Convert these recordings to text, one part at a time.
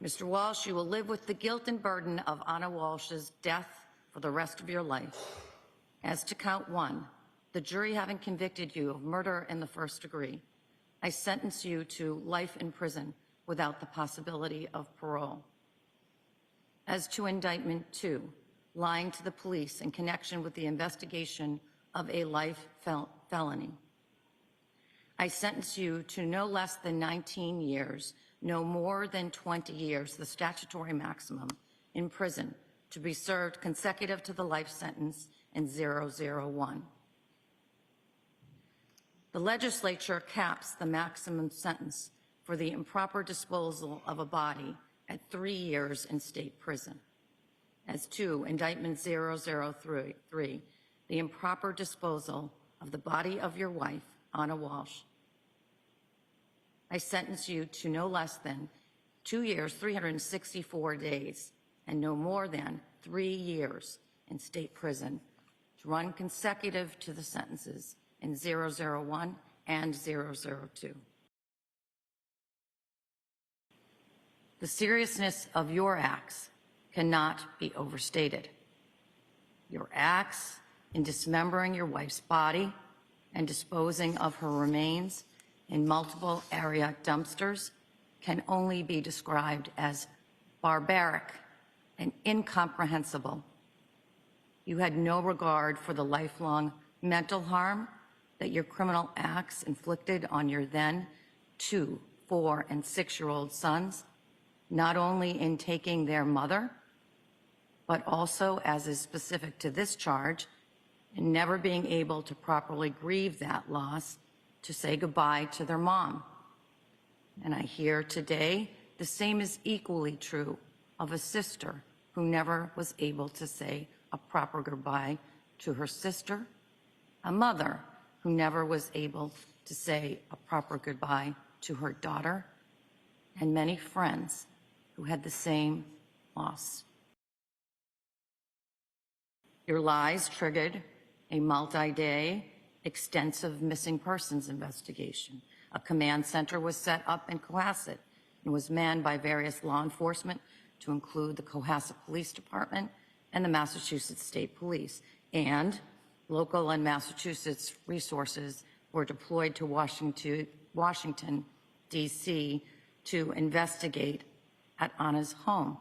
Mr. Walsh, you will live with the guilt and burden of Anna Walsh's death for the rest of your life. As to count 1, the jury having convicted you of murder in the first degree, I sentence you to life in prison without the possibility of parole. As to indictment 2, lying to the police in connection with the investigation of a life felony, I sentence you to no less than 19 years, no more than 20 years, the statutory maximum, in prison to be served consecutive to the life sentence in 001. The legislature caps the maximum sentence for the improper disposal of a body at 3 years in state prison. As to indictment 003, the improper disposal of the body of your wife, Anna Walsh, I sentence you to no less than 2 years, 364 days, and no more than 3 years in state prison to run consecutive to the sentences in 001 and 002. The seriousness of your acts cannot be overstated. Your acts in dismembering your wife's body and disposing of her remains in multiple area dumpsters can only be described as barbaric and incomprehensible. You had no regard for the lifelong mental harm that your criminal acts inflicted on your then 2, 4, and 6-year-old sons, not only in taking their mother, but also, as is specific to this charge, in never being able to properly grieve that loss, to say goodbye to their mom. And I hear today the same is equally true of a sister who never was able to say a proper goodbye to her sister, a mother who never was able to say a proper goodbye to her daughter, and many friends who had the same loss. Your lies triggered a multi-day, extensive missing persons investigation. A command center was set up in Cohasset and was manned by various law enforcement, to include the Cohasset Police Department and the Massachusetts State Police. And local and Massachusetts resources were deployed to Washington, D.C. to investigate at Anna's home.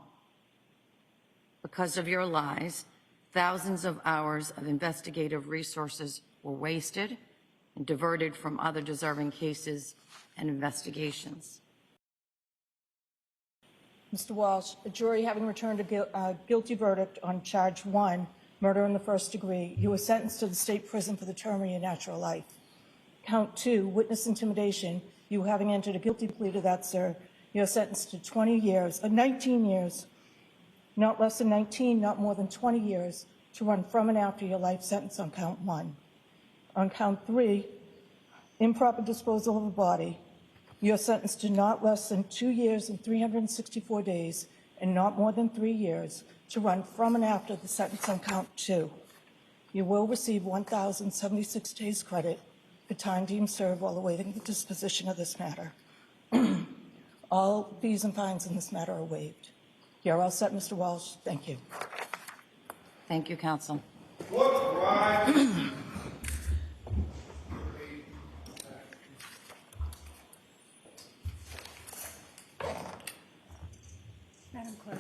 Because of your lies, thousands of hours of investigative resources were wasted and diverted from other deserving cases and investigations. Mr. Walsh, a jury having returned a guilty verdict on charge 1, murder in the first degree, you were sentenced to the state prison for the term of your natural life. Count 2, witness intimidation, you having entered a guilty plea to that, sir, you're sentenced to 19 years, not less than 19, not more than 20 years, to run from and after your life sentence on count 1. On count 3, improper disposal of a body, you're sentenced to not less than 2 years and 364 days and not more than 3 years to run from and after the sentence on count 2. You will receive 1,076 days credit for time deemed served while awaiting the disposition of this matter. All fees and fines in this matter are waived. You're all set, Mr. Walsh. Thank you. Thank you, counsel. Madam Clerk.